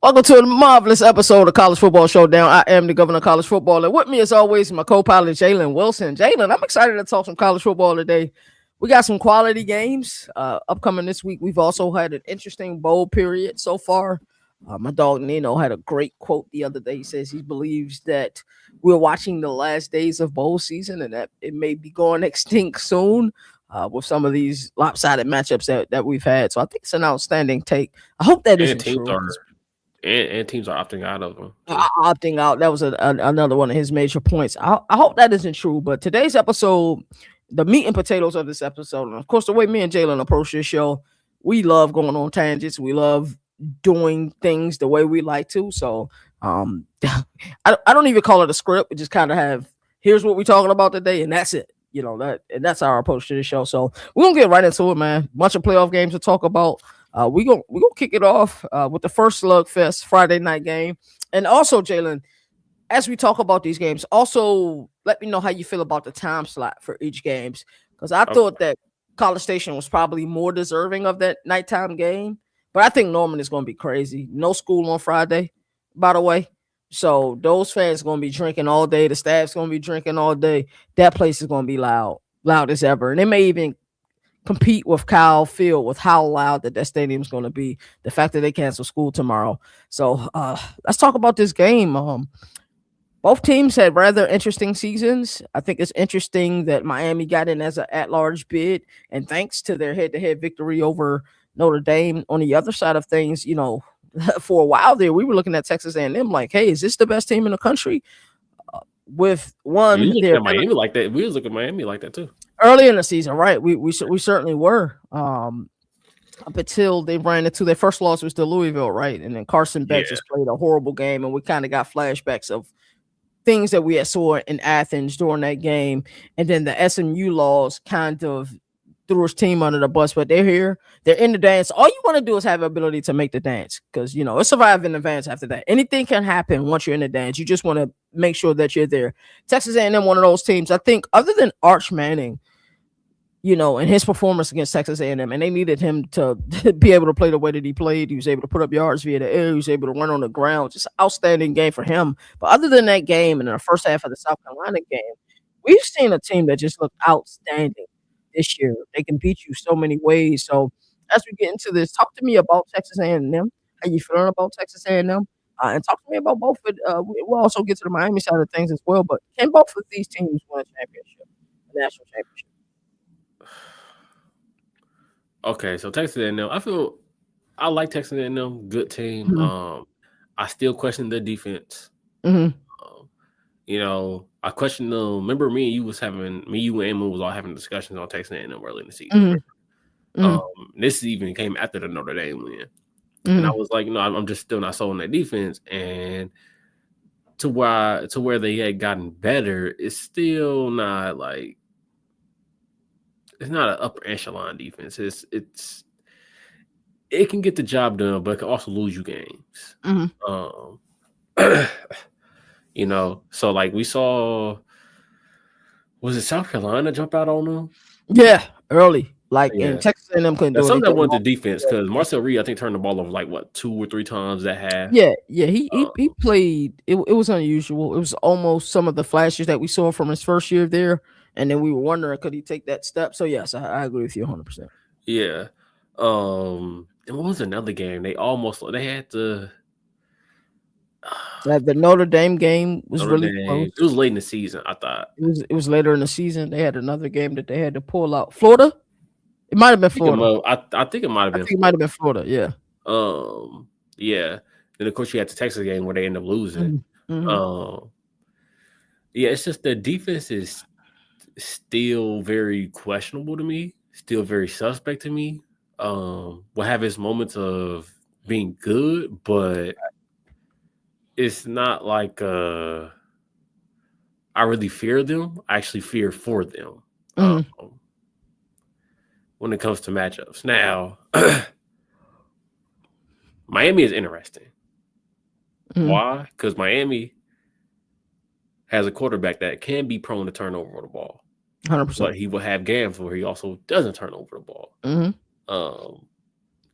Welcome to a marvelous episode of College Football Showdown. I am the governor of college football, and with me, as always, my co-pilot Jalen Wilson. Jalen, I'm excited to talk some college football today. We got some quality games upcoming this week. We've also had an interesting bowl period so far. My dog Nino had a great quote the other day. He says he believes that we're watching the last days of bowl season and that it may be going extinct soon with some of these lopsided matchups that we've had. So I think it's an outstanding take. I hope that isn't true. And teams are opting out of them. Opting out. That was another one of his major points. I hope that isn't true. But today's episode, the meat and potatoes of this episode, and of course, the way me and Jalen approach this show, we love going on tangents. We love doing things the way we like to. So I don't even call it a script. We just kind of have, here's what we're talking about today, and that's it. You know, that's our approach to the show. So we're gonna get right into it, man. Bunch of playoff games to talk about. We're gonna kick it off with the first slugfest Friday night game. And also, Jalen, as we talk about these games, also let me know how you feel about the time slot for each games. Because I thought that College Station was probably more deserving of that nighttime game. But I think Norman is gonna be crazy. No school on Friday, by the way. So those fans are gonna be drinking all day. The staff's gonna be drinking all day. That place is gonna be loud as ever. And they may even compete with Kyle Field with how loud that stadium is going to be. The fact that they cancel school tomorrow. So let's talk about this game. Both teams had rather interesting seasons. I think it's interesting that Miami got in as an at-large bid, and thanks to their head-to-head victory over Notre Dame. On the other side of things, you know, for a while there, we were looking at Texas A&M like, hey, is this the best team in the country? With one, we looked at Miami like that. We was looking at Miami like that too. Early in the season, right? We certainly were. Up until they ran into their first loss was to Louisville, right? And then Carson Beck just played a horrible game, and we kind of got flashbacks of things that we had saw in Athens during that game. And then the SMU loss kind of threw his team under the bus, but they're here. They're in the dance. All you want to do is have the ability to make the dance because, you know, it's survive in advance after that. Anything can happen once you're in the dance. You just want to make sure that you're there. Texas A&M, one of those teams, I think, other than Arch Manning, you know, in his performance against Texas A&M, and they needed him to be able to play the way that he played. He was able to put up yards via the air. He was able to run on the ground. Just an outstanding game for him. But other than that game and in the first half of the South Carolina game, we've seen a team that just looked outstanding this year. They can beat you so many ways. So as we get into this, talk to me about Texas A&M. How you feeling about Texas A&M? And talk to me about both. We'll also get to the Miami side of things as well. But can both of these teams win a championship, a national championship? Okay, so Texas A&M, I like Texas A&M, good team. Mm-hmm. I still question their defense. Mm-hmm. You know, I question them. Remember, you and Moon was all having discussions on Texas A&M early in the season. Mm-hmm. This even came after the Notre Dame win, and I was like, you know, I'm just still not sold on their defense, and to where they had gotten better, it's still not like. It's not an upper echelon defense. It can get the job done, but it can also lose you games. Mm-hmm. You know, so like we saw, was it South Carolina jump out on them? Yeah, early. And Texas A&M couldn't do it. Something that went to defense because Marcel Reed, I think, turned the ball over like 2 or 3 times that half. Yeah. He played. It was unusual. It was almost some of the flashes that we saw from his first year there. And then we were wondering, could he take that step? So, yes, I agree with you 100%. Yeah. And what was another game? They had to... the Notre Dame game was really close. It was late in the season, I thought. It was later in the season. They had another game that they had to pull out. Florida? It might have been Florida. I think it might have been. It might have been Florida, yeah. Yeah. Then, of course, you had the Texas game where they ended up losing. Mm-hmm. Yeah, it's just the defense is... still very questionable to me, still very suspect to me. Will have its moments of being good, but it's not like I really fear them. I actually fear for them when it comes to matchups. Now, Miami is interesting. Mm-hmm. Why? Because Miami has a quarterback that can be prone to turn over the ball. 100%. But he will have games where he also doesn't turn over the ball. Mm-hmm.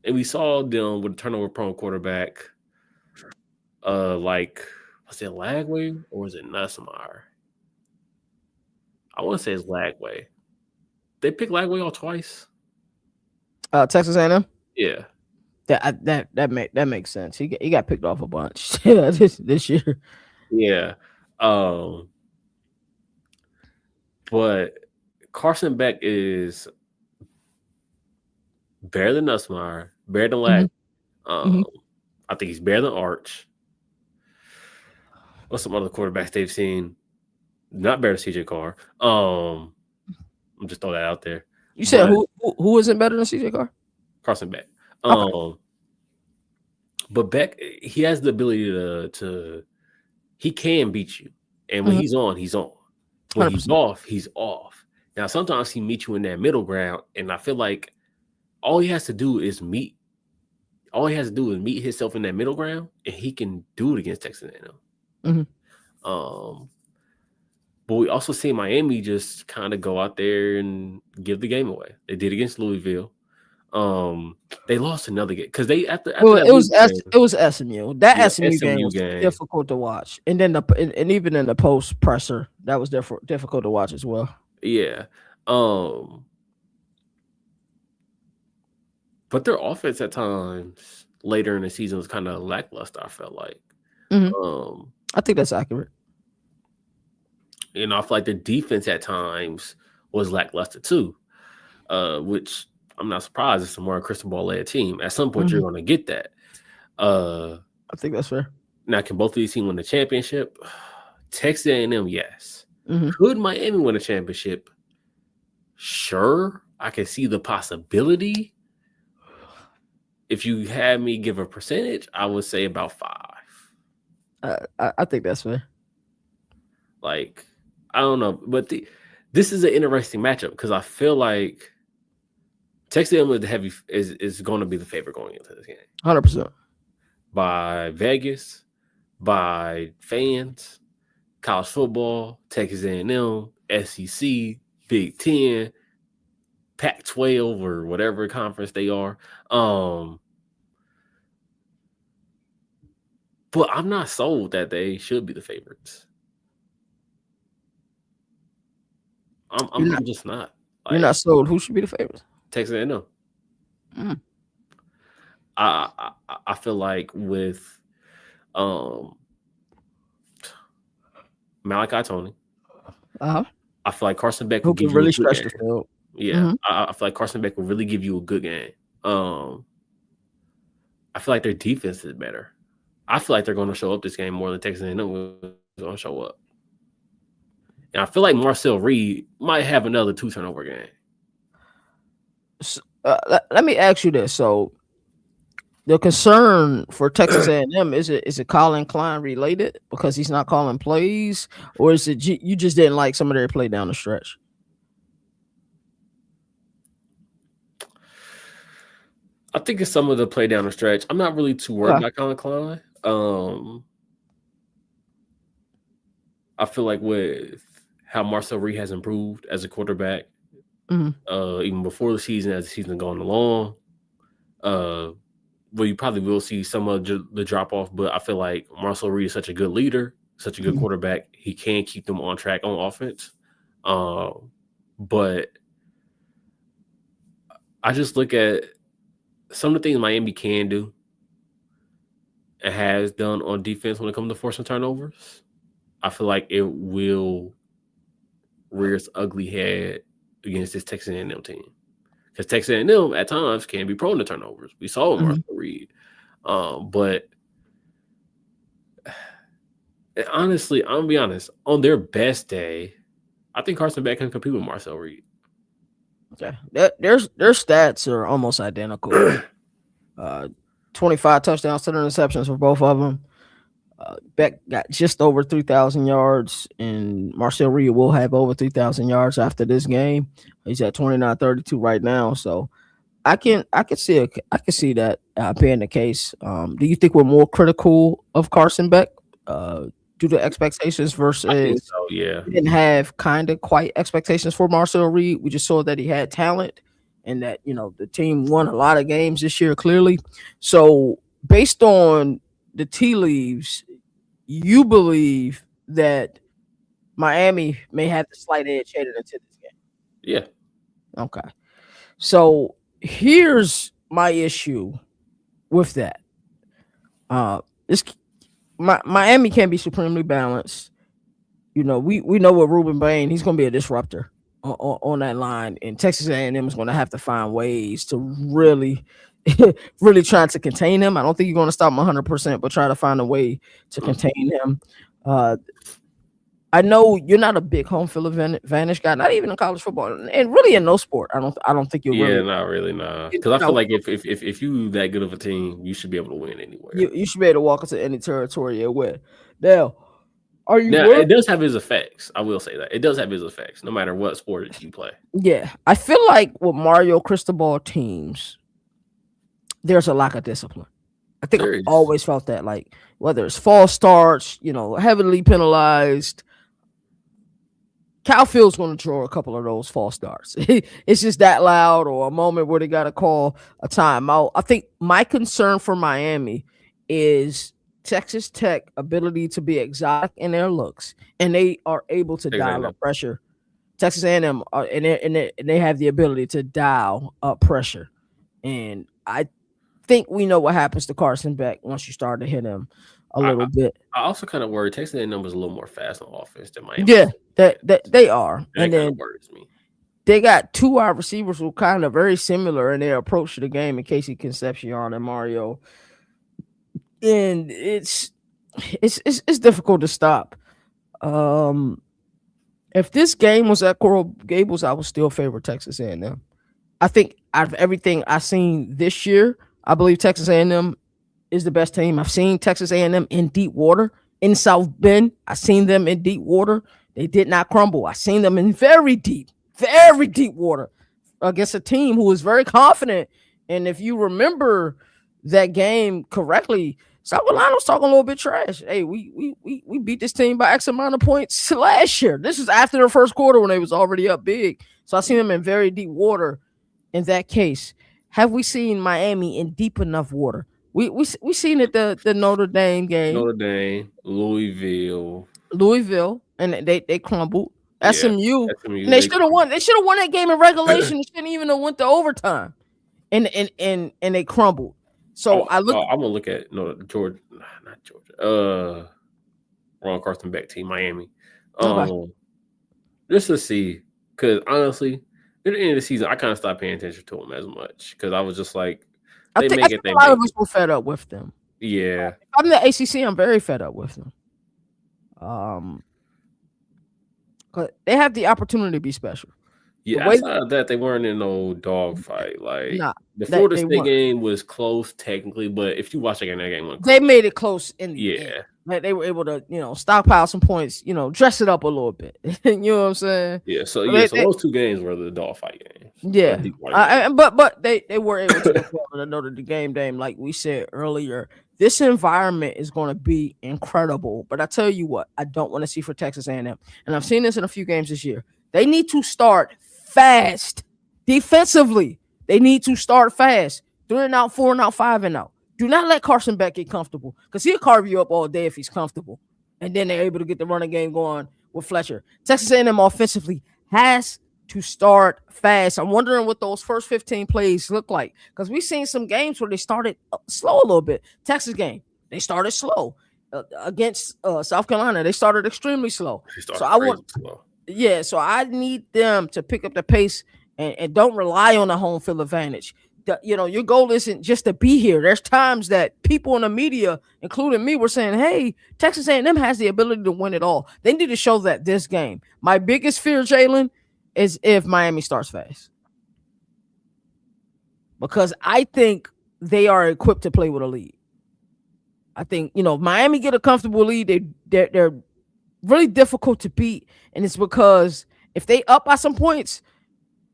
And we saw them with a turnover-prone quarterback Like, was it Lagway or was it Nussmeyer? I want to say it's Lagway. They picked Lagway all twice. Texas A&M. Yeah. That makes sense. He got picked off a bunch this year. Yeah. But Carson Beck is better than Nussmeyer, better than Lag. Mm-hmm. I think he's better than Arch. What's some other quarterbacks they've seen? Not better than CJ Carr. I'm just throw that out there. You said who isn't better than CJ Carr? Carson Beck. Okay. But Beck, he has the ability to he can beat you. And when he's on, he's on. When 100%. he's off, he's off. Now, sometimes he meets you in that middle ground, and I feel like all he has to do is meet himself in that middle ground, and he can do it against Texas A&M. But we also see Miami just kind of go out there and give the game away. They did against Louisville. They lost another game because they after it was SMU. That SMU game SMU was game. difficult to watch, and then and even in the post presser, that was difficult to watch as well. Yeah. But their offense at times later in the season was kind of lackluster, I felt like. I think that's accurate. You know, I feel like the defense at times was lackluster too, which I'm not surprised. It's a more crystal ball led team. At some point, you're going to get that. I think that's fair. Now, can both of these teams win the championship? Texas A&M, yes. Could Miami win a championship? Sure, I can see the possibility. If you had me give a percentage, I would say about 5. I think that's fair. Like, I don't know, but this is an interesting matchup because I feel like Texas A&M is going to be the favorite going into this game. 100%. By Vegas, by fans, college football, Texas A&M, SEC, Big Ten, Pac-12, or whatever conference they are. But I'm not sold that they should be the favorites. I'm just not. You're not sold. Who should be the favorites? Texas A&M. I feel like with Malachi Tony, I feel like Carson Beck will give you really stretch the field. Yeah, I feel like Carson Beck will really give you a good game. I feel like their defense is better. I feel like they're going to show up this game more than Texas A&M is going to show up. And I feel like Marcel Reed might have another 2 turnover game. Let me ask you this. So the concern for Texas A&M, is it Colin Klein related because he's not calling plays, or is it you just didn't like some of their play down the stretch? I think it's some of the play down the stretch. I'm not really too worried about Colin Klein. I feel like with how Marcel Reed has improved as a quarterback, even before the season, as the season going along, well, you probably will see some of the drop off. But I feel like Marcel Reed is such a good leader, such a good quarterback. He can keep them on track on offense. But I just look at some of the things Miami can do and has done on defense when it comes to forcing turnovers. I feel like it will rear its ugly head against this Texas A&M team. Because Texas A&M at times can be prone to turnovers. We saw Marcel Reed. But honestly, I'm going to be honest, on their best day, I think Carson Beck can compete with Marcel Reed. Okay. Their stats are almost identical. 25 touchdowns, 10 interceptions for both of them. Beck got just over 3,000 yards, and Marcel Reed will have over 3,000 yards after this game. He's at 29-32 right now, so I can see that being the case. Do you think we're more critical of Carson Beck due to expectations versus? I think so, yeah. We didn't have kind of quite expectations for Marcel Reed. We just saw that he had talent, and that the team won a lot of games this year clearly. So based on the tea leaves, you believe that Miami may have the slight edge headed into this game. Yeah. Okay. So here's my issue with that. This Miami can be supremely balanced. We know what Ruben Bain, he's going to be a disruptor on that line, and Texas A&M is going to have to find ways to really, really try to contain him. I don't think you're going to stop him 100%, but try to find a way to contain him. I know you're not a big home field advantage guy, not even in college football, and really in no sport. I don't think you're Yeah, really. not really, nah. Because I feel like if you that good of a team, you should be able to win anywhere. You should be able to walk into any territory and win. Now, now it does have its effects. I will say that it does have its effects, no matter what sport you play. Yeah, I feel like with Mario Cristobal teams, there's a lack of discipline. I think I always felt that, like whether it's false starts, heavily penalized. Cal Field's going to draw a couple of those false starts. It's just that loud, or a moment where they got to call a timeout. I think my concern for Miami is Texas Tech ability to be exotic in their looks, and they are able to dial up pressure. Texas A&M and they have the ability to dial up pressure, and I think we know what happens to Carson Beck once you start to hit him a little bit. I also kind of worry Texas A&M was a little more fast on offense than Miami. Yeah, that they are, and then worries me. They got two wide receivers who are kind of very similar in their approach to the game, in Casey Concepcion and Mario, and it's difficult to stop. If this game was at Coral Gables, I would still favor Texas A&M. I think out of everything I've seen this year, I believe Texas A&M is the best team. I've seen Texas A&M in deep water in South Bend. I've seen them in deep water. They did not crumble. I've seen them in very deep water against a team who is very confident. And if you remember that game correctly, South Carolina was talking a little bit trash. Hey, we beat this team by X amount of points last year. This was after the first quarter when they was already up big. So I seen them in very deep water in that case. Have we seen Miami in deep enough water? We seen it the Notre Dame game. Notre Dame, Louisville, and they crumbled. SMU. And they should have won. They should have won that game in regulation. They shouldn't even have went to overtime. And they crumbled. So I'm gonna look at not Georgia. Ron Carson Beck team, Miami. Just to see, because honestly, at the end of the season, I kind of stopped paying attention to them as much because I was just like, I think a lot of us were fed up with them. Yeah, I'm the ACC. I'm very fed up with them. But they have the opportunity to be special. Yeah, outside of that, they weren't in no dogfight. Like the Florida State game was close technically, but if you watch that game went close. They made it close in the end. Like they were able to, stockpile some points, dress it up a little bit. You know what I'm saying? Yeah. So those two games were the dogfight games. Yeah. But they were able to perform in another game, like we said earlier. This environment is going to be incredible. But I tell you what, I don't want to see for Texas A&M, and I've seen this in a few games this year. They need to start fast defensively. They need to start fast. 3 and out, 4 and out, 5 and out. Do not let Carson Beck get comfortable, because he'll carve you up all day if he's comfortable. And then they're able to get the running game going with Fletcher. Texas A&M offensively has to start fast. I'm wondering what those first 15 plays look like, because we've seen some games where they started slow a little bit. Texas game, they started slow. Against South Carolina, they started extremely slow. So I need them to pick up the pace and don't rely on the home field advantage. Your goal isn't just to be here. There's times that people in the media, including me, were saying, hey, Texas A&M has the ability to win it all. They need to show that this game. My biggest fear, Jalen, is if Miami starts fast. Because I think they are equipped to play with a lead. I think, Miami get a comfortable lead. They're really difficult to beat. And it's because if they up by some points,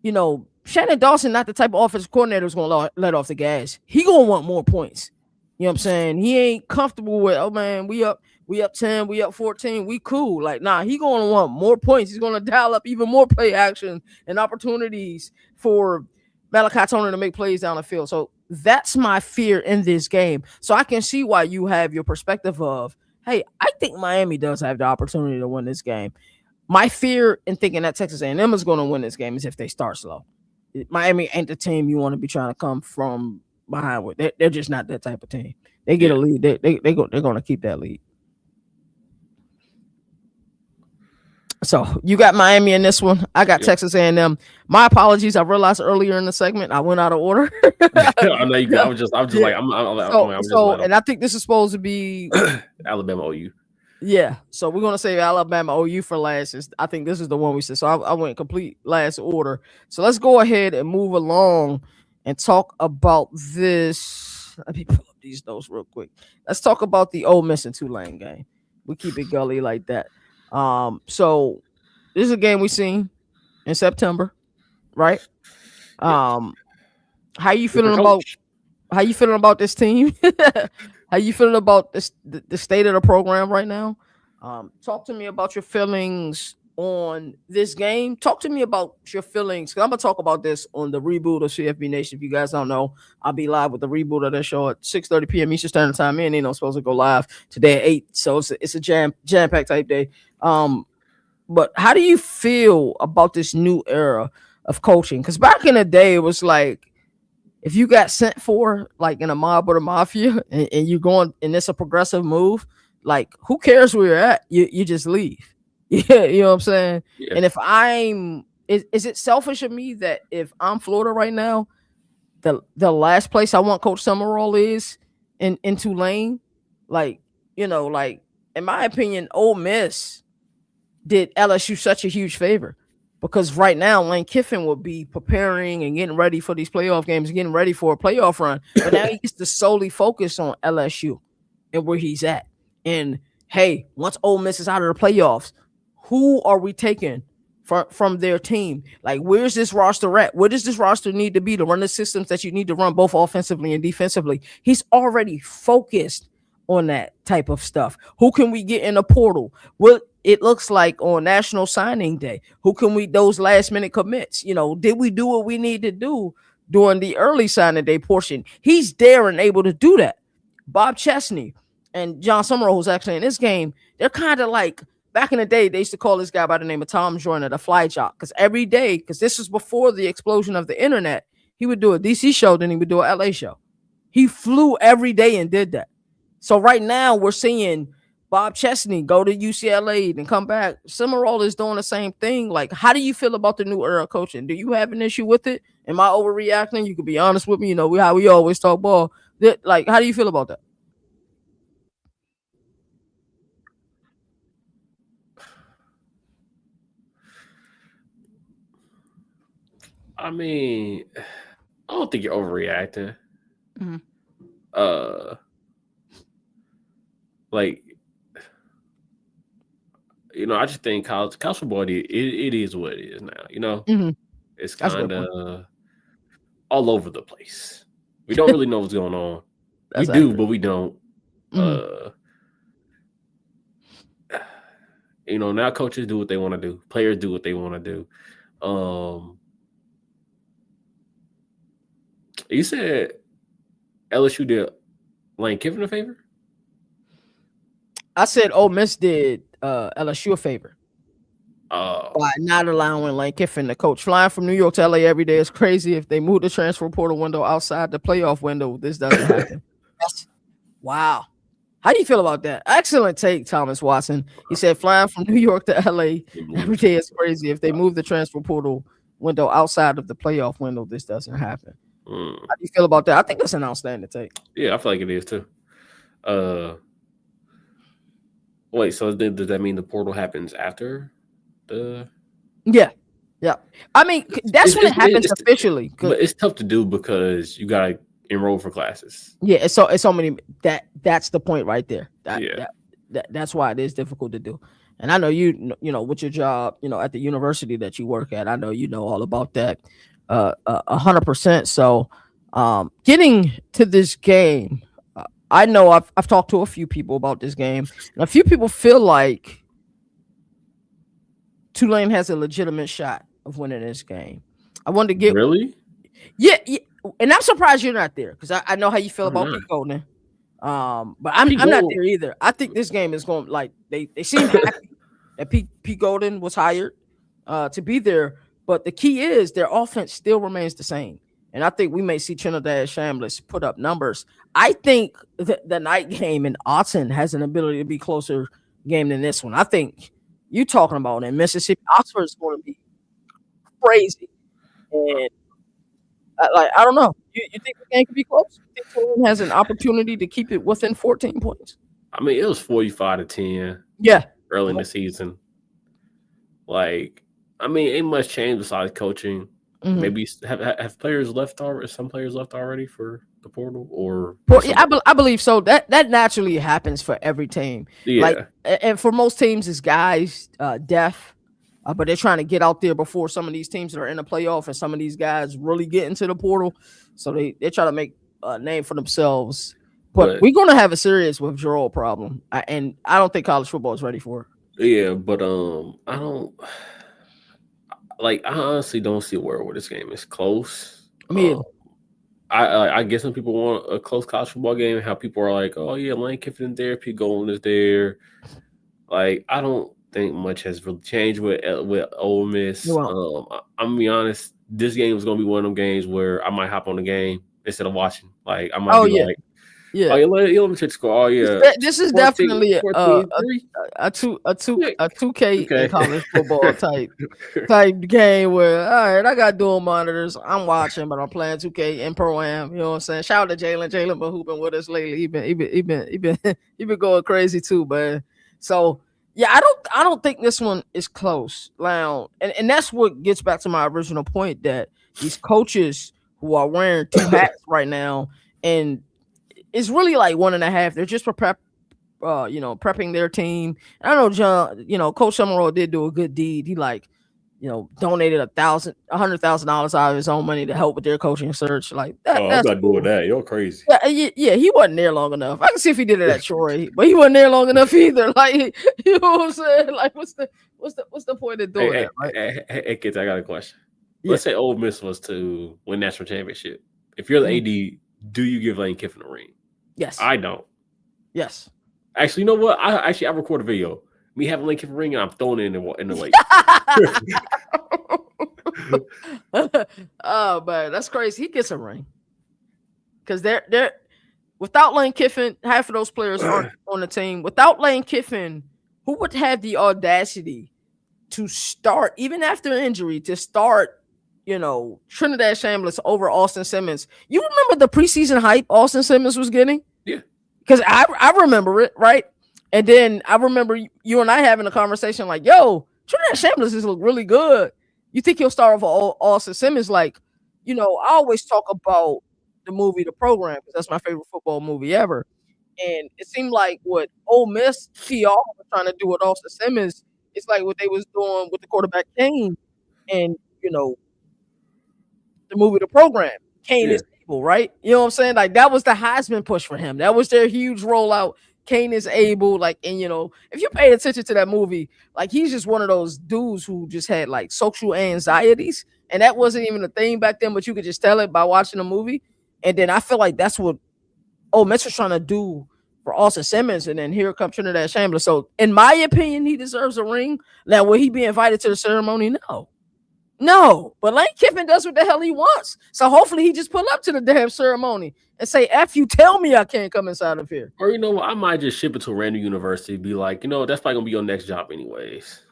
Shannon Dawson, not the type of offensive coordinator who's going to let off the gas. He going to want more points. You know what I'm saying? He ain't comfortable with, oh, man, we up 10, we up 14, we cool. Like, nah, he going to want more points. He's going to dial up even more play action and opportunities for Malachi Tony to make plays down the field. So That's my fear in this game. So I can see why you have your perspective of, hey, I think Miami does have the opportunity to win this game. My fear in thinking that Texas A&M is going to win this game is if they start slow. Miami ain't the team you want to be trying to come from behind with. They're just not that type of team. They get a lead, they're going to keep that lead. So you got Miami in this one. I got Texas A&M. My apologies. I realized earlier in the segment I went out of order. I know you. I was just like, and I think this is supposed to be Alabama OU. Yeah, so we're gonna say Alabama OU for last. I think this is the one we said. So I went complete last order. So let's go ahead and move along and talk about this. Let me pull up these notes real quick. Let's talk about the Ole Miss and Tulane game. We keep it gully like that. So this is a game we seen in September, right? How you feeling about this team? How you feeling about this the state of the program right now? Talk to me about your feelings on this game. Talk to me about your feelings, because I'm gonna talk about this on the reboot of CFB Nation. If you guys don't know, I'll be live with the reboot of that show at 6:30 p.m. Eastern Standard Time. Me and Nino supposed to go live today at 8, so it's a jam-packed type day. But how do you feel about this new era of coaching? Because back in the day, it was like, if you got sent for like in a mob or the mafia and you're going and it's a progressive move, like who cares where you're at? You just leave. Yeah, you know what I'm saying? Yeah. And if is it selfish of me that if I'm Florida right now, the last place I want Coach Summerall is in Tulane? Like, like in my opinion, Ole Miss did LSU such a huge favor. Because right now, Lane Kiffin will be preparing and getting ready for these playoff games, getting ready for a playoff run. But now he gets to solely focus on LSU and where he's at. And, hey, once Ole Miss is out of the playoffs, who are we taking from their team? Like, where's this roster at? Where does this roster need to be to run the systems that you need to run both offensively and defensively? He's already focused on that type of stuff. Who can we get in the portal? What it looks like on National Signing Day? Who can we, those last minute commits? Did we do what we need to do during the early signing day portion? He's there and able to do that. Bob Chesney and John Summerall, who's actually in this game, they're kind of like, back in the day, they used to call this guy by the name of Tom Joyner, the fly jock, because every day, because this was before the explosion of the internet, he would do a DC show, then he would do an LA show. He flew every day and did that. So right now we're seeing Bob Chesney go to UCLA and come back. Summerall is doing the same thing. Like, how do you feel about the new era of coaching? Do you have an issue with it? Am I overreacting? You can be honest with me. How we always talk ball. Like, how do you feel about that? I mean, I don't think you're overreacting. Mm-hmm. Like, I just think college football, it is what it is now. Mm-hmm. It's kind of all over the place. We don't really know what's going on. We do, but we don't. Mm-hmm. Now coaches do what they want to do. Players do what they want to do. You said LSU did Lane Kiffin a favor? I said Ole Miss did LSU a favor by not allowing Lane Kiffin to coach. Flying from New York to LA every day is crazy. If they move the transfer portal window outside the playoff window, this doesn't happen. Wow. How do you feel about that? Excellent take, Thomas Watson. He said flying from New York to LA every day is crazy. If they move the transfer portal window outside of the playoff window, this doesn't happen. How do you feel about that? I think that's an outstanding take. Yeah, I feel like it is too. Wait, so does that mean the portal happens after the? Yeah. I mean, that's when it happens officially. But it's tough to do because you gotta enroll for classes. Yeah, it's so many. That's the point right there. That's why it is difficult to do. And I know you know with your job, at the university that you work at, I know you know all about that, 100%. So, getting to this game. I know I've talked to a few people about this game, and a few people feel like Tulane has a legitimate shot of winning this game. I wanted to get really, yeah. and I'm surprised you're not there because I know how you feel I'm about not. Pete Golden. But I'm Pete I'm not Gold. there either. I think this game is going like they seem happy that Pete Golden was hired to be there. But the key is their offense still remains the same. And I think we may see Trinidad Shambliss put up numbers. I think the night game in Austin has an ability to be closer game than this one. I think you talking about in Mississippi, Oxford is going to be crazy. And I don't know. You think the game could be close? You think Tulane has an opportunity to keep it within 14 points? I mean, it was 45-10 Yeah. early in the season. Like, I mean, ain't much change besides coaching. Mm-hmm. Maybe have players left already? Some players left already for the portal, or yeah, I believe so. That naturally happens for every team. yeah. Like, and for most teams, it's guys deaf, but they're trying to get out there before some of these teams that are in the playoff, and some of these guys really get into the portal. So they try to make a name for themselves. But we're gonna have a serious withdrawal problem, and I don't think college football is ready for it. Yeah, but I don't. Like, I honestly don't see a world where this game is close. I guess some people want a close college football game. How people are like, oh yeah, Lane Kiffin is there, Pete Golden is there. Like, I don't think much has really changed with Ole Miss. I'm gonna be honest. This game is gonna be one of them games where I might hop on the game instead of watching. Like, I might be like, yeah. Oh, yeah, let me check the score. Oh yeah, this is 14, definitely a 2K in college football type game where all right, I got dual monitors. I'm watching, but I'm playing 2K in Pro Am. You know what I'm saying? Shout out to Jalen. Jalen been hooping with us lately. He been going crazy too, man. So yeah, I don't think this one is close. Now, and that's what gets back to my original point that these coaches who are wearing two hats right now and it's really like 1.5. They're just prepping their team. And I know John, Coach Summerall did do a good deed. He donated $100,000 out of his own money to help with their coaching search. Like that. I'm not doing that. You're crazy. Yeah, he wasn't there long enough. I can see if he did it at Troy, but he wasn't there long enough either. Like, you know what I'm saying? Like, what's the point of doing that? Right? Hey, kids, I got a question. Yeah. Let's say Ole Miss was to win national championship. If you're the AD, do you give Lane Kiffin a ring? Yes. I don't. Yes. Actually, you know what? I record a video. Me having Lane Kiffin ring and I'm throwing it in the lake. Oh man, that's crazy. He gets a ring. Because they're without Lane Kiffin, half of those players aren't on the team. Without Lane Kiffin, who would have the audacity to start, even after injury, to start Trinidad Shambliss over Austin Simmons? You remember the preseason hype Austin Simmons was getting? Yeah. Because I remember it, right? And then I remember you and I having a conversation like, yo, Trinidad Shambliss is look really good. You think he'll start over Austin Simmons? Like, I always talk about the movie The Program because that's my favorite football movie ever. And it seemed like what Ole Miss PR was trying to do with Austin Simmons, it's like what they was doing with the quarterback Kane and, the movie The Program. Kane is able, right? You know what I'm saying? Like, that was the Heisman push for him. That was their huge rollout. Kane is able, like, and if you pay attention to that movie, like, he's just one of those dudes who just had like social anxieties, and that wasn't even a thing back then, but you could just tell it by watching the movie. And then I feel like that's what Ole Miss was trying to do for Austin Simmons, and then here comes Trinidad Shambliss. So, in my opinion, he deserves a ring. Now, will he be invited to the ceremony? No, but Lane Kiffin does what the hell he wants. So hopefully he just pull up to the damn ceremony and say, F you, tell me I can't come inside of here. Or, I might just ship it to a random university, be like, that's probably going to be your next job anyways.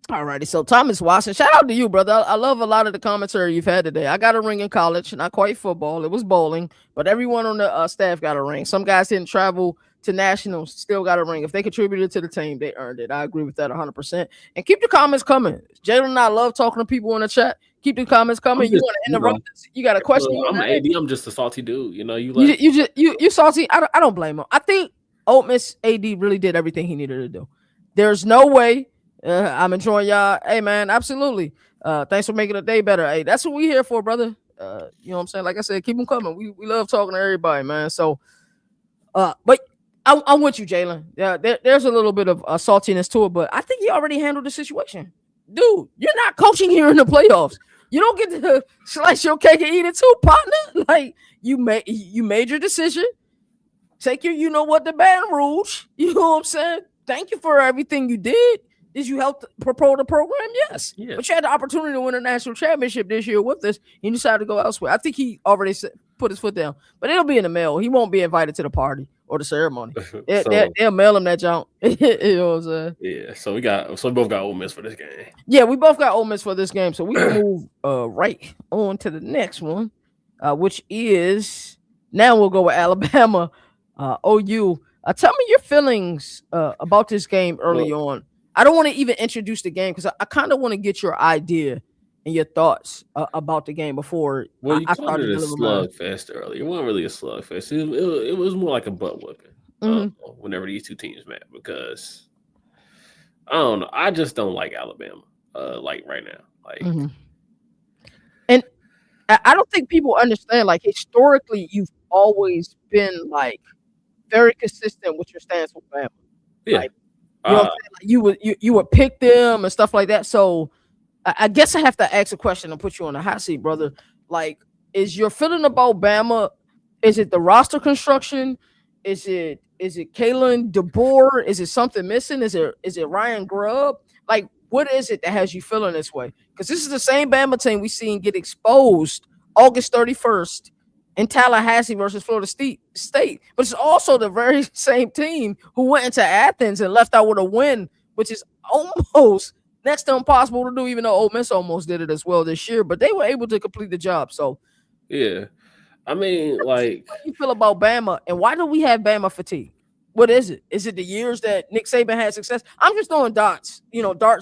Alrighty, so Thomas Watson, shout out to you, brother. I love a lot of the commentary you've had today. I got a ring in college, not quite football. It was bowling, but everyone on the staff got a ring. Some guys didn't travel to nationals, still got a ring. If they contributed to the team, they earned it. I agree with that 100%. And keep the comments coming. Jalen and I love talking to people in the chat. Keep the comments coming. You want to interrupt us? You got a question? I'm an AD. I'm just a salty dude. You salty. I don't blame him. I think Ole Miss AD really did everything he needed to do. There's no way. I'm enjoying y'all. Hey man, absolutely. Thanks for making the day better. Hey, that's what we here for, brother. You know what I'm saying? Like I said, keep them coming. We love talking to everybody, man. So, but I'm with you, Jalen. Yeah, there's a little bit of saltiness to it, but I think he already handled the situation. Dude, you're not coaching here in the playoffs. You don't get to slice your cake and eat it too, partner. Like you made your decision. Take your, you know what, the Baton Rouge. You know what I'm saying? Thank you for everything you did. Did you help propel the program? Yes. Yeah. But you had the opportunity to win a national championship this year with us, and you decided to go elsewhere. I think he already put his foot down, but it'll be in the mail. He won't be invited to the party or the ceremony. They'll mail him that junk. You know what I'm saying? Yeah. So we both got Ole Miss for this game. Yeah, we both got Ole Miss for this game, so we can move right on to the next one, which is now we'll go with Alabama, OU. Tell me your feelings about this game early on. I don't want to even introduce the game because I kind of want to get your idea and your thoughts about the game before I started a slugfest earlier. It wasn't really a slugfest. It was more like a butt whipping whenever these two teams met because I don't know. I just don't like Alabama like right now. Like, and I don't think people understand. Like historically, you've always been like very consistent with your stance with Bama. Yeah. Like, you know what I'm saying? You would pick them and stuff like that. So I guess I have to ask a question and put you on the hot seat, brother. Like, is your feeling about Bama? Is it the roster construction? Is it Kalen DeBoer? Is it something missing? Is it Ryan Grubb? Like, what is it that has you feeling this way? Because this is the same Bama team we seen get exposed August 31st in Tallahassee versus Florida State, but it's also the very same team who went into Athens and left out with a win, which is almost next to impossible to do, even though Ole Miss almost did it as well this year, but they were able to complete the job. So, yeah, I mean, like, how do you feel about Bama, and why do we have Bama fatigue? What is it? Is it the years that Nick Saban had success? I'm just throwing darts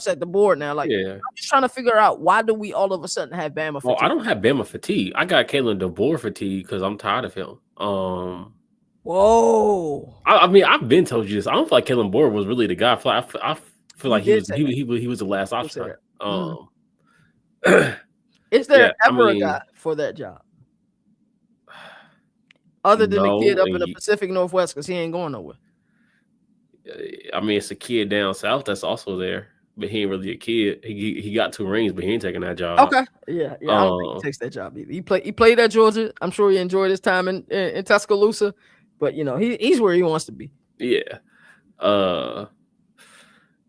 at the board now. Like, I'm just trying to figure out why do we all of a sudden have Bama fatigue? Well, I don't have Bama fatigue. I got Kalen DeBoer fatigue because I'm tired of him. Whoa. I mean, I've been told you this. I don't feel like Kalen DeBoer was really the guy. I feel like he was the last option. Is there ever a guy for that job? Other than the kid up in the Pacific Northwest, because he ain't going nowhere. I mean, it's a kid down south that's also there, but he ain't really a kid. He got 2 rings, but he ain't taking that job. Okay, yeah. I don't think he takes that job either. He played at Georgia. I'm sure he enjoyed his time in Tuscaloosa, but he's where he wants to be. Yeah.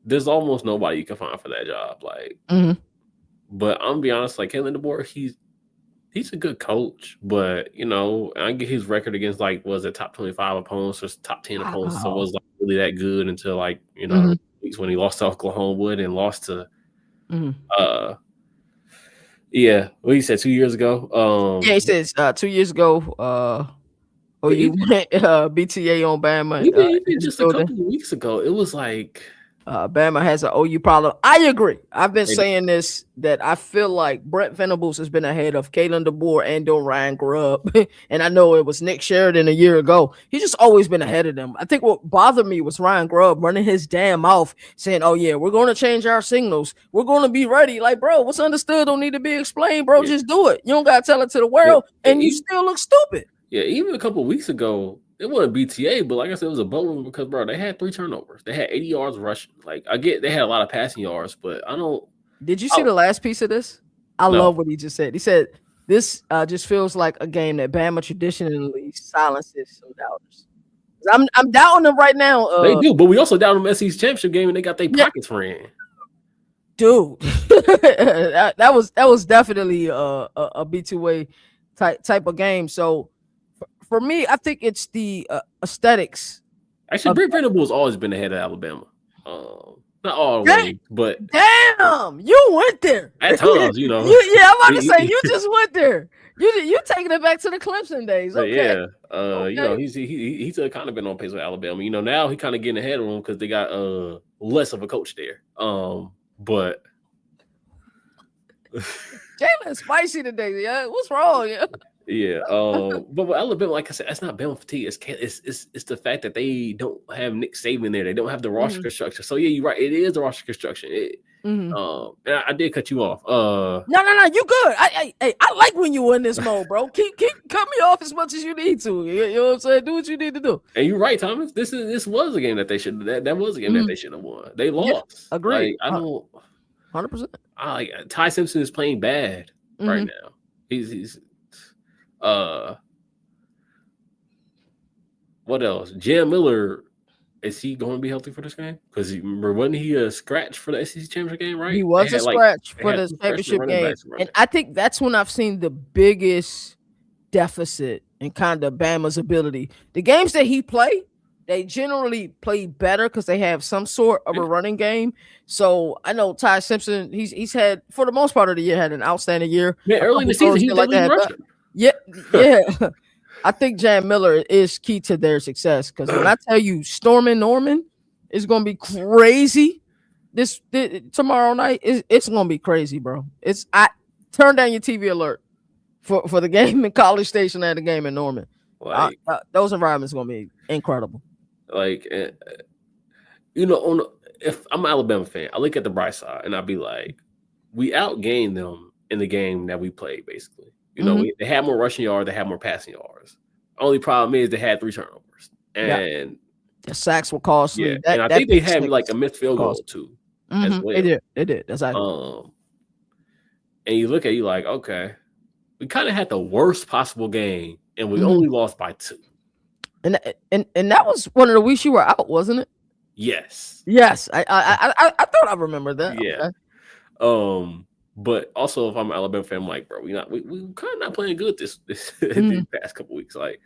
There's almost nobody you can find for that job. Like, but I'm gonna be honest, like Kalen DeBoer, he's a good coach, but I get his record against top 25 opponents or top 10 opponents, so it was really that good until weeks when he lost to Oklahoma and lost to what he said 2 years ago. He says 2 years ago. You went BTA on Bama. Even just a couple of weeks ago, it was like. Bama has an OU problem. I agree. I've been saying this, that I feel like Brent Venables has been ahead of Kalen DeBoer and Ryan Grubb. And I know it was Nick Sheridan a year ago. He's just always been ahead of them. I think what bothered me was Ryan Grubb running his damn mouth saying, oh, yeah, we're going to change our signals. We're going to be ready. Like, bro, what's understood don't need to be explained, bro. Just do it. You don't got to tell it to the world. And you still look stupid. Yeah, even a couple of weeks ago, it wasn't BTA, but like I said, it was a boat because, bro, they had 3 turnovers. They had 80 yards rushing. Like, I get they had a lot of passing yards, but I don't. Did you see the last piece of this? I love what he just said. He said, this just feels like a game that Bama traditionally silences some doubters. I'm doubting them right now. They do, but we also doubted them SEC championship game, and they got their pockets ran. Dude, that was definitely a B2A type of game. So, for me, I think it's the aesthetics. Actually, Brent Venables always been ahead of Alabama. Not always, but damn, you went there at times. I'm about to say you just went there. You taking it back to the Clemson days. Okay. Yeah. He's kind of been on pace with Alabama. Now he kind of getting ahead of them because they got less of a coach there. But Jalen's spicy today. Yeah, what's wrong? Yeah. Yeah, but with Alabama, like I said, that's not Bama fatigue. It's the fact that they don't have Nick Saban there. They don't have the roster construction. So yeah, you're right. It is the roster construction. And I did cut you off. No, you good. I like when you in this mode, bro. Keep cut me off as much as you need to. You know what I'm saying? Do what you need to do. And you're right, Thomas. This was a game that they should. That was a game that they should have won. They lost. Agreed. I don't. 100%. Ty Simpson is playing bad. right now. He's what else? Jam Miller, is he going to be healthy for this game? Because remember, wasn't he a scratch for the SEC championship game? Right? He was a scratch for the two freshman championship running game, backs and I think that's when I've seen the biggest deficit in kind of Bama's ability. The games that he played, they generally play better because they have some sort of a running game. So I know Ty Simpson, he's had, for the most part of the year, had an outstanding year. Man, early in the season, he was like rusher. Yeah. I think Jam Miller is key to their success because when I tell you Stormin' Norman is going to be crazy this tomorrow night, it's going to be crazy, bro. I turn down your TV alert for the game in College Station and the game in Norman. Like, those environments are going to be incredible. Like, if I'm an Alabama fan, I look at the bright side and I'll be like, we outgained them in the game that we played, basically. They had more rushing yards, they had more passing yards. Only problem is they had 3 turnovers. And the sacks were costly. Yeah. And I think they had like a missed field goal too. As well. They did. That's right. And you look at you like, okay, we kind of had the worst possible game and we only lost by 2. And that was one of the weeks you were out, wasn't it? Yes. I thought I remembered that. Yeah. Okay. But also, if I'm an Alabama fan, I'm like, bro, we kind of not playing good this these past couple weeks. Like,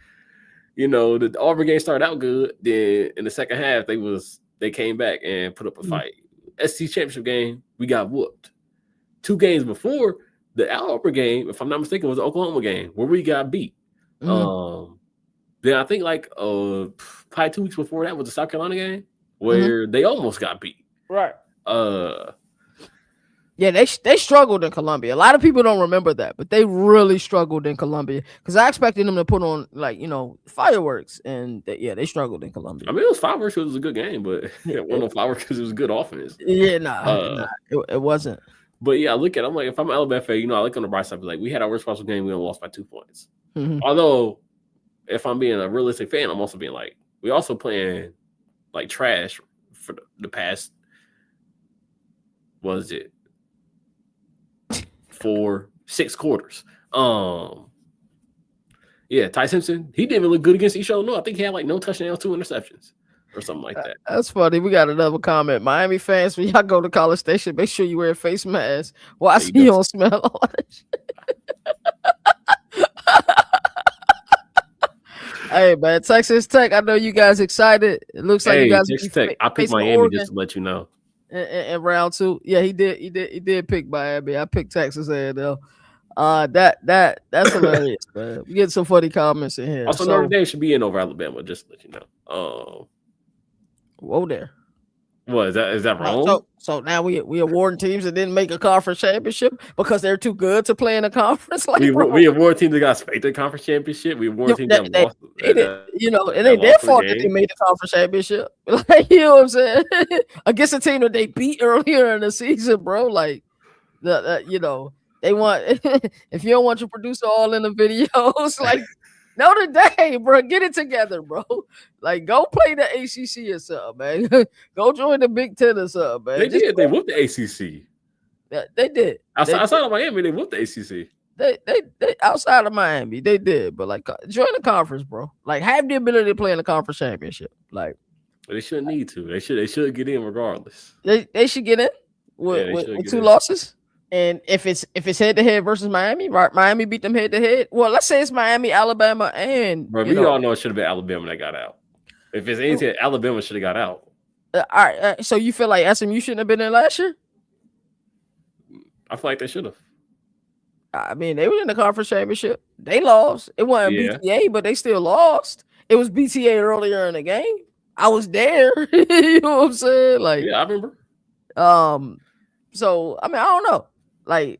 the Auburn game started out good. Then in the second half, they came back and put up a fight. SEC championship game, we got whooped. 2 games before, the Auburn game, if I'm not mistaken, was the Oklahoma game where we got beat. Then I think like probably 2 weeks before that was the South Carolina game where they almost got beat. Right. Yeah, they struggled in Columbia. A lot of people don't remember that, but they really struggled in Columbia because I expected them to put on fireworks, and they struggled in Columbia. I mean, it was fireworks because it was a good game, but it wasn't no fireworks because it was good offense. Yeah, it wasn't. But yeah, I look at it, I'm like, if I'm an Alabama fan, I look on the bright side, like we had our worst possible game, we only lost by 2 points. Although, if I'm being a realistic fan, I'm also being like, we also playing like trash for the past, what is it? 6 quarters. Yeah, Ty Simpson, he didn't even look good against each other. No, I think he had like no touchdowns, 2 interceptions or something like that. That's funny. We got another comment. Miami fans, when y'all go to College Station, make sure you wear a face mask. Well, I see you don't smell all that shit. Hey, man, Texas Tech, I know you guys excited. It looks like you guys Texas Tech. I picked Miami Oregon just to let you know. In round 2, yeah, he did pick Miami. I picked Texas A&M. That's hilarious, man. We get some funny comments in here. Also, Notre Dame should be in over Alabama, just to let you know. Whoa there. What is that wrong? So now we awarding teams that didn't make a conference championship because they're too good to play in a conference. Like we award teams that got spanked at conference championship. We award teams that lost. It ain't their fault that they made the conference championship. Like, you know what I'm saying? Against a team that they beat earlier in the season, bro. Like they want if you don't want your producer all in the videos, like Notre Dame, bro, get it together, bro. Like, go play the ACC or something, man. Go join the Big Ten or something, man. They whooped the ACC. Yeah, they did. Outside of Miami, they whooped the ACC. They outside of Miami, they did. But like, join the conference, bro. Like, have the ability to play in the conference championship. Like, they shouldn't need to. They should get in regardless. They should get in with 2 losses. And if it's head to head versus Miami, right? Miami beat them head to head. Well, let's say it's Miami, Alabama, and we all know it should have been Alabama that got out. If it's anything, Alabama should have got out. All right. So you feel like SMU shouldn't have been in last year? I feel like they should have. I mean, they were in the conference championship. They lost. It wasn't BTA, but they still lost. It was BTA earlier in the game. I was there. You know what I'm saying? Like, yeah, I remember. So I mean, I don't know. Like,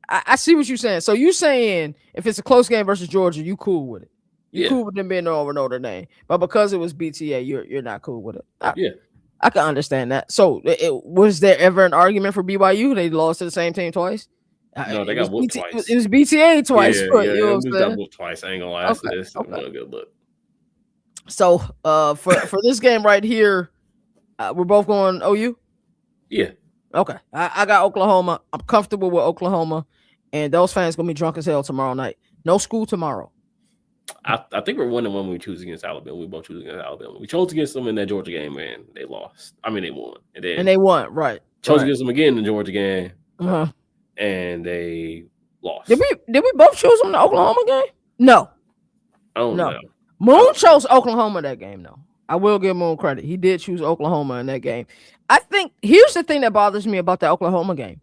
I see what you're saying. So you saying if it's a close game versus Georgia, you cool with it? You cool with them being over Notre Dame, but because it was BTA, you're not cool with it. I can understand that. So, was there ever an argument for BYU? They lost to the same team twice. No, they got whooped twice. It was BTA twice. You know what got whooped twice. I ain't gonna lie. This not a good look. So, for this game right here, we're both going OU. Yeah. Okay, I got Oklahoma. I'm comfortable with Oklahoma, and those fans gonna be drunk as hell tomorrow night. No school tomorrow. I think we're 1-1 when we choose against Alabama. We both choose against Alabama. We chose against them in that Georgia game, and they lost. I mean, they won, and And then they won, right? chose Right. against them again in the Georgia game, Uh-huh. and they lost. Did we both choose them in the Oklahoma game? No, I don't no. know. Moon chose Oklahoma that game, though. I will give Moon credit. He did choose Oklahoma in that game. I think here's the thing that bothers me about the Oklahoma game.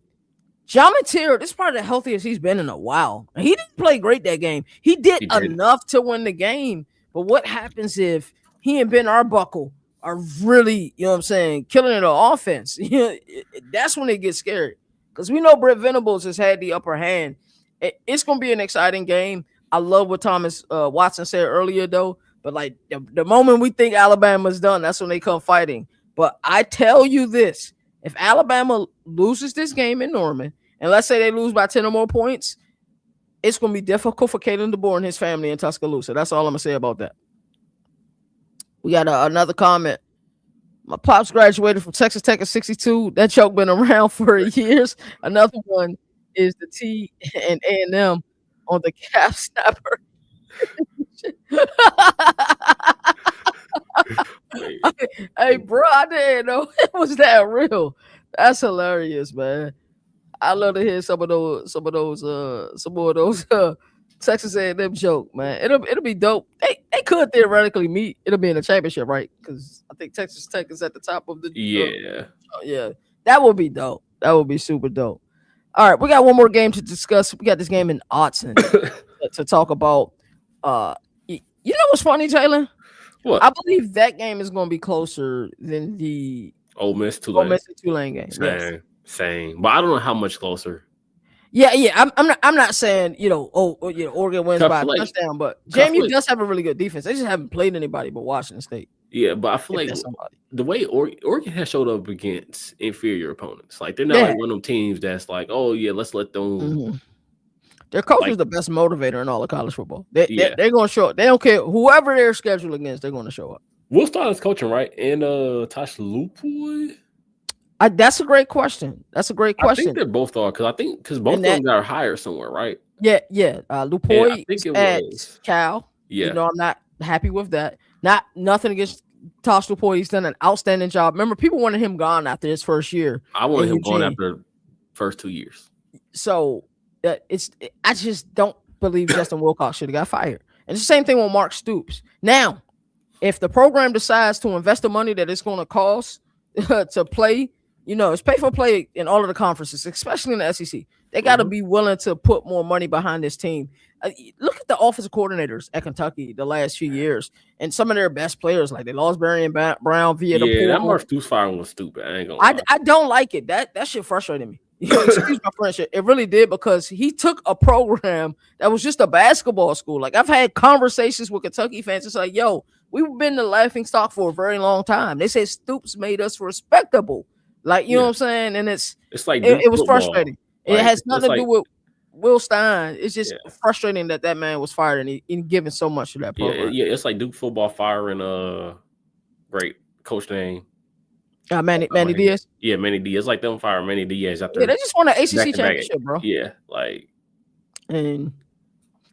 John Mateer, this is probably the healthiest he's been in a while. He didn't play great that game. He did enough to win the game. But what happens if he and Ben Arbuckle are really, you know what I'm saying, killing it on offense? That's when it gets scary. Because we know Brett Venables has had the upper hand. It's going to be an exciting game. I love what Thomas Watson said earlier, though. But like the moment we think Alabama's done, that's when they come fighting. But I tell you this. If Alabama loses this game in Norman, and let's say they lose by 10 or more points, it's going to be difficult for Kalen DeBoer and his family in Tuscaloosa. That's all I'm going to say about that. We got another comment. My pops graduated from Texas Tech at 62. That joke been around for years. Another one is the T and A&M on the calf snapper. Hey, bro, I didn't know it was that real. That's hilarious, man. I love to hear some of those Texas A&M joke, man. It'll be dope. They could theoretically meet. It'll be in the championship, right? Because I think Texas Tech is at the top of the yeah. That would be dope. That would be super dope. All right, we got one more game to discuss. We got this game in Autzen to talk about. You know what's funny, Jalen? What? I believe that game is going to be closer than the Ole Miss Tulane game. Same, but I don't know how much closer. Yeah. I'm not saying Oregon wins by a touchdown, but JMU does have a really good defense. They just haven't played anybody but Washington State. Yeah, but I feel like the way Oregon has showed up against inferior opponents, like they're not like one of them teams that's like, oh yeah, let's let them. Mm-hmm. Their coach is the best motivator in all of college football. They're going to show up. They don't care whoever they're scheduled against. They're going to show up. Will Stein's coaching, right? And Tosh Lupoy. That's a great question. I think they both are because both of them got hired somewhere, right? Yeah. Lupoy at Cal. Yeah. I'm not happy with that. Nothing against Tosh Lupoy. He's done an outstanding job. Remember, people wanted him gone after his first year. I wanted him gone after first 2 years. So I just don't believe Justin Wilcox should have got fired. And it's the same thing with Mark Stoops. Now, if the program decides to invest the money that it's going to cost to play, it's pay for play in all of the conferences, especially in the SEC. They got to be willing to put more money behind this team. Look at the offensive coordinators at Kentucky the last few years, and some of their best players, like they lost Barry and Brown via the portal. That Mark Stoops firing was stupid. I ain't gonna lie. I don't like it. That shit frustrated me. Excuse my French. It really did, because he took a program that was just a basketball school. Like, I've had conversations with Kentucky fans. It's like, yo, we've been the laughing stock for a very long time. They say Stoops made us respectable. Like, you know what I'm saying? And it's like it was frustrating. It has nothing to do with Will Stein. It's just frustrating that man was fired and he given so much to that program. Yeah, it's like Duke football firing great coach name. Manny Diaz. Yeah, Manny Diaz. It's like them firing Manny Diaz after. Yeah, they just won an ACC championship, bro. Yeah, like, and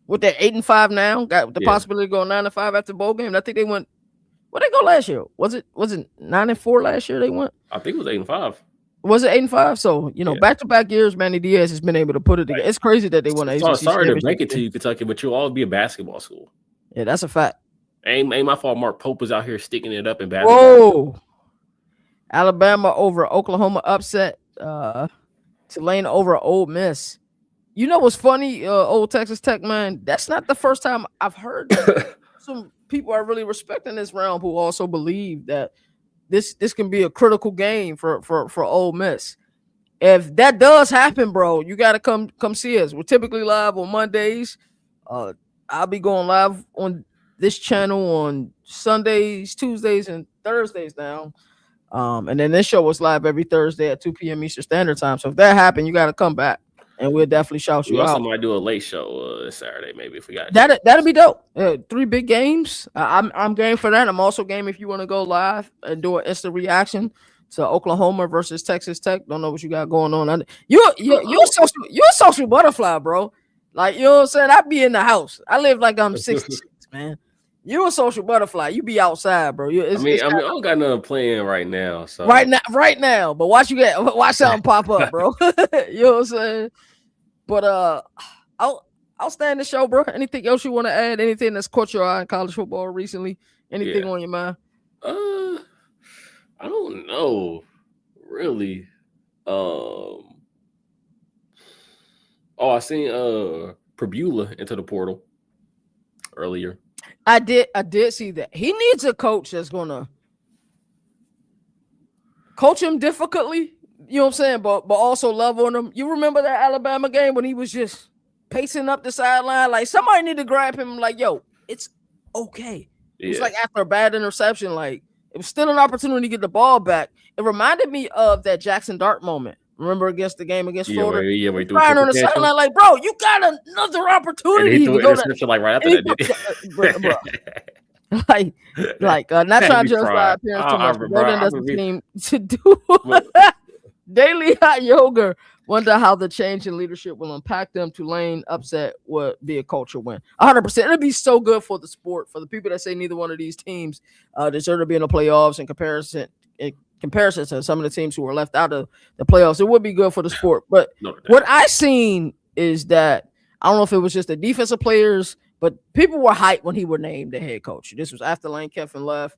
with that 8-5 now, got the possibility to go 9-5 after the bowl game. I think they went. Where they go last year? Was it 9-4 last year? They went. I think it was 8-5. Was it 8-5? So back-to-back years, Manny Diaz has been able to put it together. It's crazy that they won an ACC. Sorry to break it to you, Kentucky, but you'll all be a basketball school. Yeah, that's a fact. Ain't my fault. Mark Pope was out here sticking it up in basketball. Whoa. Alabama over Oklahoma upset. Tulane over Ole Miss. You know what's funny, old Texas Tech man? That's not the first time I've heard that. Some people are really respecting this round who also believe that this can be a critical game for Ole Miss. If that does happen, bro, you got to come see us. We're typically live on Mondays. I'll be going live on this channel on Sundays, Tuesdays, and Thursdays now. And then this show was live every Thursday at 2 p.m. Eastern Standard Time. So if that happened, you got to come back, and we'll definitely shout you out. We also might do a late show this Saturday, maybe, if we got that'll be dope. 3 big games. I'm game for that. I'm also game if you want to go live and do an instant reaction So Oklahoma versus Texas Tech. Don't know what you got going on. You're a social butterfly, bro. Like, you know what I'm saying? I be in the house. I live like I'm 66, man. You a social butterfly. You be outside, bro. I don't got nothing playing right now. So right now. But watch something pop up, bro. You know what I'm saying? But I'll stand the show, bro. Anything else you want to add? Anything that's caught your eye in college football recently? Anything on your mind? I don't know, really. I seen Prebula into the portal earlier. I did see that. He needs a coach that's gonna coach him difficultly. You know what I'm saying? But also love on him. You remember that Alabama game when he was just pacing up the sideline? Like, somebody need to grab him. Like, yo, it's okay. It was like after a bad interception. Like, it was still an opportunity to get the ball back. It reminded me of that Jackson Dart moment. Remember against Florida? Where he crying on the sideline, like, bro, you got another opportunity. And he threw an interception like right after that. Not trying to judge by appearance too much. Golden doesn't seem to do daily hot yoga. Wonder how the change in leadership will impact them. Tulane upset would be a culture win. 100%. It'd be so good for the sport. For the people that say neither one of these teams deserve to be in the playoffs in comparison to some of the teams who were left out of the playoffs, it would be good for the sport. But what I seen is that I don't know if it was just the defensive players, but people were hyped when he was named the head coach. This was after Lane Kiffin left.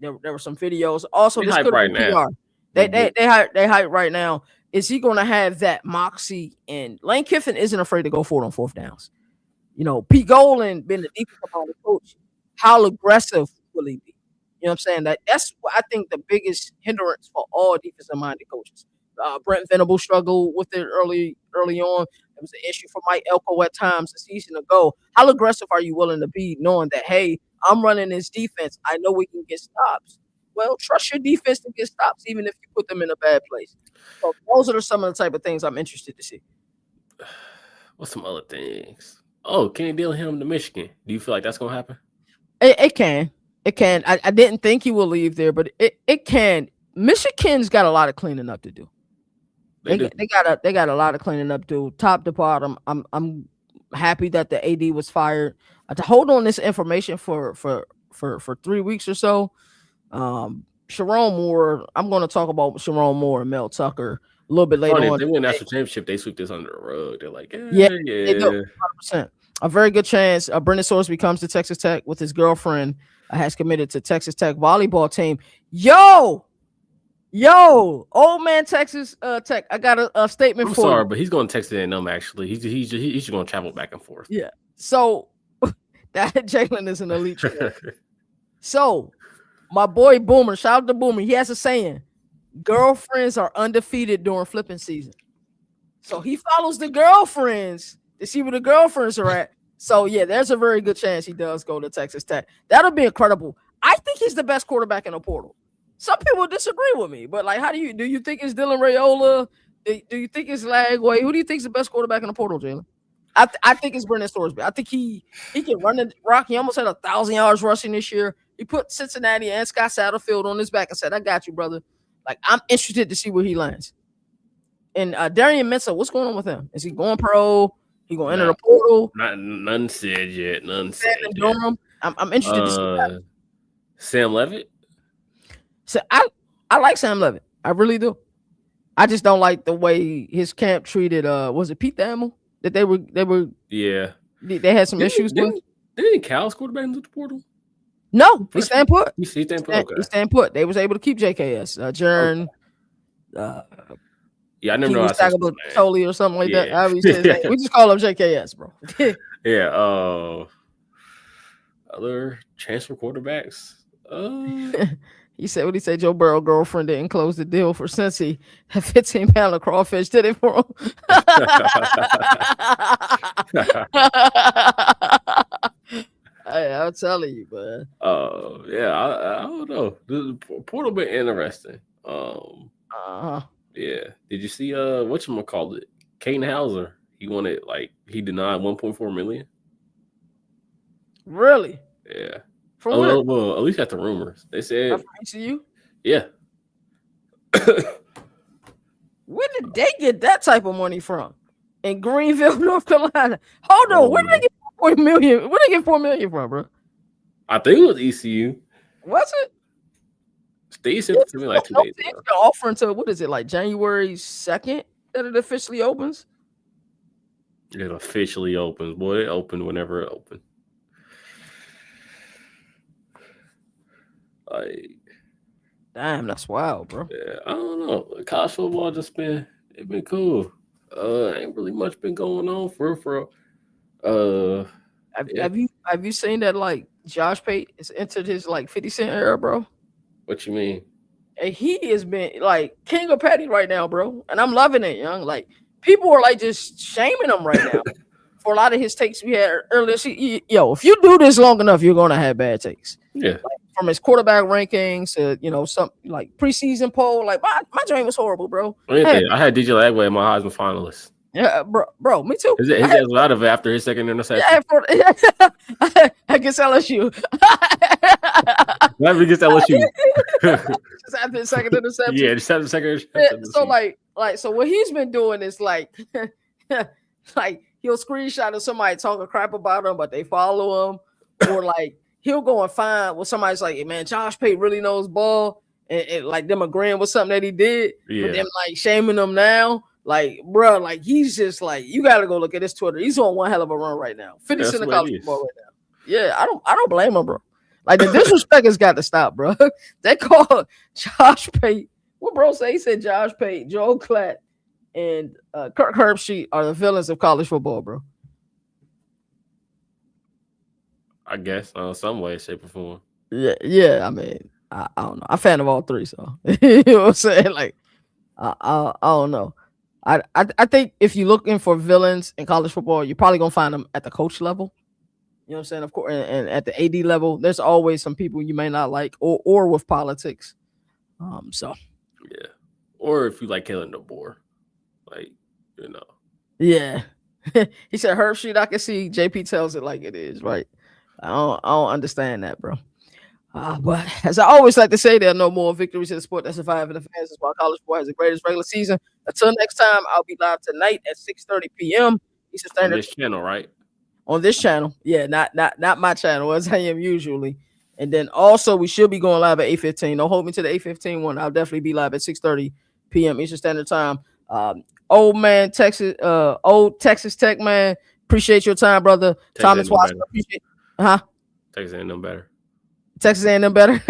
There were some videos. Also, this could be PR. They hype right now. Is he going to have that moxie? And Lane Kiffin isn't afraid to go for it on fourth downs. You know, Pete Golan been the defensive coach. How aggressive will he be? You know what I'm saying? That's what I think the biggest hindrance for all defensive-minded coaches. Brent Venable struggled with it early on. It was an issue for Mike Elko at times a season ago. How aggressive are you willing to be knowing that, hey, I'm running this defense. I know we can get stops. Well, trust your defense to get stops, even if you put them in a bad place. So those are some of the type of things I'm interested to see. What's some other things? Oh, Kenny Dillingham to Michigan. Do you feel like that's going to happen? It can. It can. I didn't think he will leave there, but it can. Michigan's got a lot of cleaning up to do. They got a lot of cleaning up to do, top to bottom. I'm happy that the AD was fired. To hold on this information for 3 weeks or so. Sharon Moore. I'm going to talk about Sharon Moore and Mel Tucker a little bit later on. If they win the national championship, they sweep this under the rug. They're like, yeah. They do, 100%. A very good chance. Brendan Sorsby comes to Texas Tech with his girlfriend. Has committed to Texas Tech volleyball team. Yo, old man Texas Tech. I got a statement for you. Sorry, but he's going to Texas A&M. Actually, he's just going to travel back and forth. Yeah. So that Jalen is an elite trainer. So my boy Boomer, shout out to Boomer. He has a saying: girlfriends are undefeated during flipping season. So he follows the girlfriends to see where the girlfriends are at. So, yeah, there's a very good chance he does go to Texas Tech. That'll be incredible. I think he's the best quarterback in the portal. Some people disagree with me, but, like, do you think it's Dylan Raiola? Do you think it's Lagway? Who do you think is the best quarterback in the portal, Jalen? I think it's Brendan Sorsby. I think he can run the rock. He almost had 1,000 yards rushing this year. He put Cincinnati and Scott Satterfield on his back and said, I got you, brother. Like, I'm interested to see where he lands. And Darian Mensah, what's going on with him? Is he going pro? He gonna enter the portal? None said yet. None said yet. Durham. I'm interested to see that. Sam Levitt. So I like Sam Levitt. I really do. I just don't like the way his camp treated. Was it Pete Thamel that they were? Yeah. They had some issues with. Didn't Cal's quarterback into the portal? No, he stand put. He stand put. Okay. He stand put. They was able to keep JKS. Jaron. Yeah, I never know. Toley or something like that. We just call him JKS, bro. Yeah. Other transfer quarterbacks. He said, what he say? Joe Burrow girlfriend didn't close the deal for Cincy. That 15-pound of crawfish did it for him. I'll tell you, man. I don't know. The portal been interesting. Yeah. Did you see whatchamacallit? Caden Hauser. He wanted he denied $1.4 million. Really? Yeah. From where? Well, at least got the rumors. They said ECU? Yeah. Where did they get that type of money from? In Greenville, North Carolina. Hold on, where did they get 4 million? Where did they get 4 million from, bro? I think it was ECU. Was it? They sent it to me like 2 days ago. They're offering to, what is it, like January 2nd that it officially opens? It officially opens. Boy, it opened whenever it opened. Like, damn, that's wild, bro. Yeah, I don't know. College football just been cool. Ain't really much been going on for. Have you seen that like Josh Pate has entered his like 50 Cent era, bro? What you mean? And he has been like king of petty right now, bro. And I'm loving it, young. Like people are like just shaming him right now for a lot of his takes we had earlier. Yo, if you do this long enough, you're gonna have bad takes. Yeah. Like, from his quarterback rankings to some like preseason poll, like my dream was horrible, bro. I had DJ Lagway in my Heisman finalist. Yeah, bro, me too. His ass was out of it after his second interception. Against LSU. Never against LSU. Just after his second interception. Yeah, just after the second interception. So so what he's been doing is like he'll screenshot of somebody talking crap about him, but they follow him, or like he'll go and find somebody's like, hey, man, Josh Pate really knows ball, and like them agreeing with something that he did, but them like shaming him now. Like, bro, like he's just like, you gotta go look at his Twitter. He's on one hell of a run right now. 50 Cent of college football right now. Yeah, I don't blame him, bro. Like the disrespect has got to stop, bro. They call Josh Pate. What bro say? He said Josh Pate, Joe Klatt, and Kirk Herbstreit are the villains of college football, bro. I guess some way, shape, or form. Yeah. I mean, I don't know. I'm a fan of all three, so you know what I'm saying. Like, I don't know. I think if you're looking for villains in college football, you're probably gonna find them at the coach level. You know what I'm saying? Of course, and at the AD level, there's always some people you may not like, or with politics. So yeah, or if you like Kalen DeBoer, like Yeah, he said Herbstreit. I can see JP tells it like it is, right? I don't understand that, bro. But as I always like to say, there are no more victories in the sport that survive in the fans. That's why college football has the greatest regular season. Until next time, I'll be live tonight at 6:30 p.m. Eastern Standard. On this channel, right? On this channel, yeah, not my channel as I am usually. And then also we should be going live at 8:15. Don't hold me to the 8:15 one. I'll definitely be live at 6:30 p.m. Eastern Standard Time. Old Texas Tech man, appreciate your time, brother. Thomas Watson, appreciate. Texas A&M better. Texas A&M better.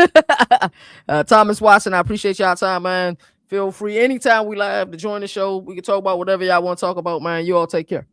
Thomas Watson, I appreciate y'all time, man. Feel free anytime we live to join the show. We can talk about whatever y'all want to talk about, man. You all take care.